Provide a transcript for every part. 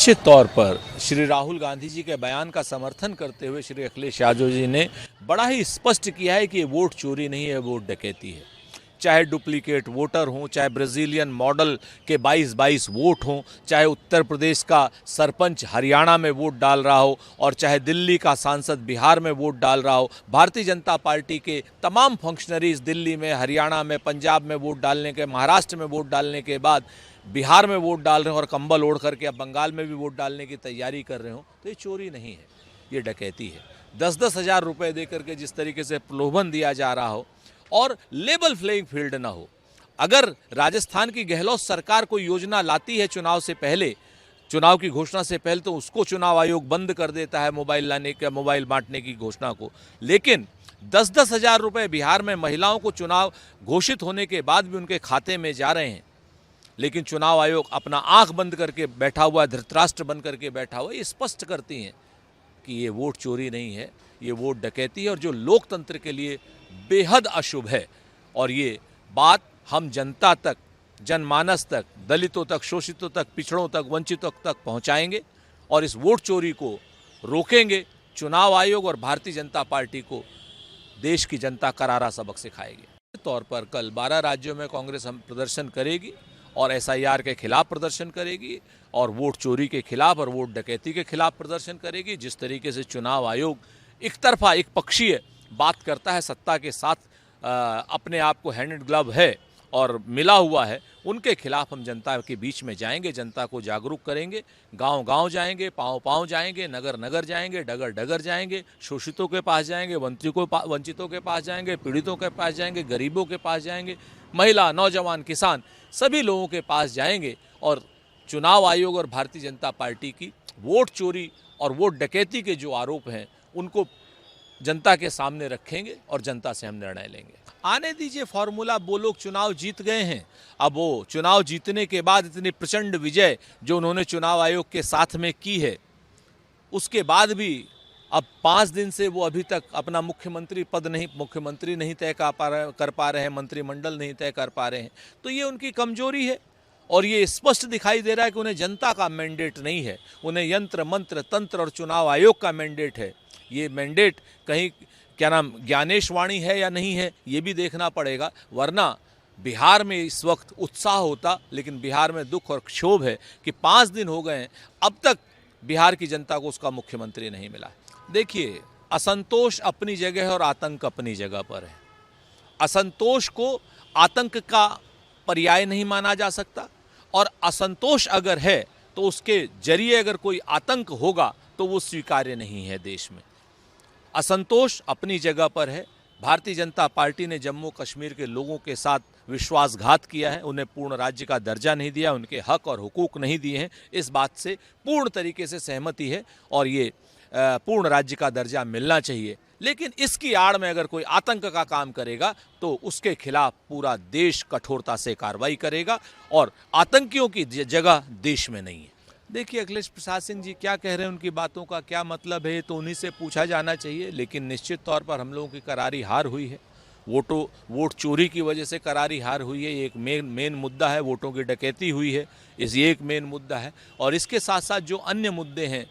निश्चित तौर पर श्री राहुल गांधी जी के बयान का समर्थन करते हुए श्री अखिलेश यादव जी ने बड़ा ही स्पष्ट किया है कि ये वोट चोरी नहीं है, वोट डकैती है। चाहे डुप्लीकेट वोटर हों, चाहे ब्राज़ीलियन मॉडल के 22-22 वोट हों, चाहे उत्तर प्रदेश का सरपंच हरियाणा में वोट डाल रहा हो और चाहे दिल्ली का सांसद बिहार में वोट डाल रहा हो, भारतीय जनता पार्टी के तमाम फंक्शनरीज दिल्ली में, हरियाणा में, पंजाब में वोट डालने के, महाराष्ट्र में वोट डालने के बाद बिहार में वोट डाल रहे हो और कंबल ओढ़ करके अब बंगाल में भी वोट डालने की तैयारी कर रहे हो, तो ये चोरी नहीं है, ये डकैती है। 10-10 हज़ार रुपये दे करके जिस तरीके से प्रलोभन दिया जा रहा हो और लेवल प्लेइंग फील्ड ना हो। अगर राजस्थान की गहलोत सरकार कोई योजना लाती है चुनाव से पहले, चुनाव की घोषणा से पहले, तो उसको चुनाव आयोग बंद कर देता है मोबाइल बांटने की घोषणा को। लेकिन 10-10 हज़ार रुपये बिहार में महिलाओं को चुनाव घोषित होने के बाद भी उनके खाते में जा रहे हैं, लेकिन चुनाव आयोग अपना आंख बंद करके बैठा हुआ, धृतराष्ट्र बन करके बैठा हुआ, ये स्पष्ट करती हैं कि ये वोट चोरी नहीं है, ये वोट डकैती है और जो लोकतंत्र के लिए बेहद अशुभ है। और ये बात हम जनता तक, जनमानस तक, दलितों तक, शोषितों तक, पिछड़ों तक, वंचितों तक पहुंचाएंगे और इस वोट चोरी को रोकेंगे। चुनाव आयोग और भारतीय जनता पार्टी को देश की जनता करारा सबक सिखाएगी। तौर पर कल 12 राज्यों में कांग्रेस हम प्रदर्शन करेगी और एसआईआर के खिलाफ प्रदर्शन करेगी और वोट चोरी के खिलाफ और वोट डकैती के खिलाफ प्रदर्शन करेगी। जिस तरीके से चुनाव आयोग एक तरफा, एक पक्षीय बात करता है, सत्ता के साथ अपने आप को हैंड ग्लव है और मिला हुआ है, उनके खिलाफ हम जनता के बीच में जाएंगे, जनता को जागरूक करेंगे, गांव-गांव जाएंगे, पाँव-पाँव जाएंगे, नगर-नगर जाएंगे, डगर-डगर जाएंगे, शोषितों के पास जाएंगे, वंचितों के पास जाएंगे, पीड़ितों के पास जाएंगे, गरीबों के पास जाएंगे, महिला, नौजवान, किसान, सभी लोगों के पास जाएंगे और चुनाव आयोग और भारतीय जनता पार्टी की वोट चोरी और वोट डकैती के जो आरोप हैं उनको जनता के सामने रखेंगे और जनता से हम निर्णय लेंगे। आने दीजिए फॉर्मूला, वो लोग चुनाव जीत गए हैं। अब वो चुनाव जीतने के बाद इतनी प्रचंड विजय जो उन्होंने चुनाव आयोग के साथ में की है, उसके बाद भी अब 5 दिन से वो अभी तक अपना मुख्यमंत्री नहीं तय कर पा रहे हैं, मंत्रिमंडल नहीं तय कर पा रहे हैं, तो ये उनकी कमजोरी है। और ये स्पष्ट दिखाई दे रहा है कि उन्हें जनता का मैंडेट नहीं है, उन्हें यंत्र मंत्र तंत्र और चुनाव आयोग का मैंडेट है। ये मैंडेट कहीं ज्ञानेशवाणी है या नहीं है, ये भी देखना पड़ेगा। वरना बिहार में इस वक्त उत्साह होता, लेकिन बिहार में दुख और क्षोभ है कि 5 दिन हो गए हैं, अब तक बिहार की जनता को उसका मुख्यमंत्री नहीं मिला। देखिए, असंतोष अपनी जगह है और आतंक अपनी जगह पर है। असंतोष को आतंक का पर्याय नहीं माना जा सकता और असंतोष अगर है तो उसके जरिए अगर कोई आतंक होगा तो वो स्वीकार्य नहीं है देश में। असंतोष अपनी जगह पर है। भारतीय जनता पार्टी ने जम्मू कश्मीर के लोगों के साथ विश्वासघात किया है, उन्हें पूर्ण राज्य का दर्जा नहीं दिया, उनके हक और हुकूक नहीं दिए हैं। इस बात से पूर्ण तरीके से सहमति है और ये पूर्ण राज्य का दर्जा मिलना चाहिए। लेकिन इसकी आड़ में अगर कोई आतंक का काम करेगा तो उसके खिलाफ पूरा देश कठोरता से कार्रवाई करेगा और आतंकियों की जगह देश में नहीं है। देखिए, अखिलेश प्रसाद सिंह जी क्या कह रहे हैं, उनकी बातों का क्या मतलब है, तो उन्हीं से पूछा जाना चाहिए। लेकिन निश्चित तौर पर हम लोगों की करारी हार हुई है। वोट चोरी की वजह से करारी हार हुई है। ये एक मेन मुद्दा है। वोटों की डकैती हुई है, ये एक मेन मुद्दा है। और इसके साथ साथ जो अन्य मुद्दे हैं,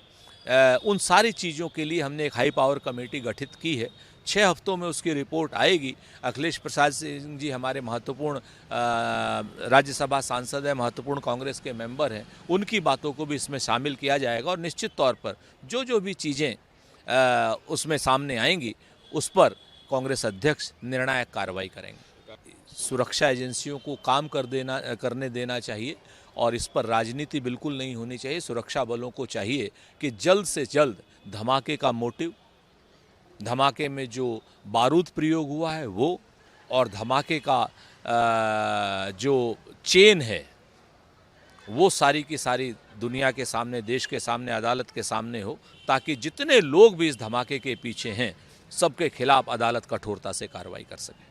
उन सारी चीज़ों के लिए हमने एक हाई पावर कमेटी गठित की है। 6 हफ्तों में उसकी रिपोर्ट आएगी। अखिलेश प्रसाद सिंह जी हमारे महत्वपूर्ण राज्यसभा सांसद हैं, महत्वपूर्ण कांग्रेस के मेंबर हैं, उनकी बातों को भी इसमें शामिल किया जाएगा और निश्चित तौर पर जो भी चीज़ें उसमें सामने आएंगी उस पर कांग्रेस अध्यक्ष निर्णायक कार्रवाई करेंगे। सुरक्षा एजेंसियों को काम करने देना चाहिए और इस पर राजनीति बिल्कुल नहीं होनी चाहिए। सुरक्षा बलों को चाहिए कि जल्द से जल्द धमाके का मोटिव, धमाके में जो बारूद प्रयोग हुआ है वो, और धमाके का जो चेन है वो सारी की सारी दुनिया के सामने, देश के सामने, अदालत के सामने हो, ताकि जितने लोग भी इस धमाके के पीछे हैं सबके खिलाफ अदालत कठोरता से कार्रवाई कर सके।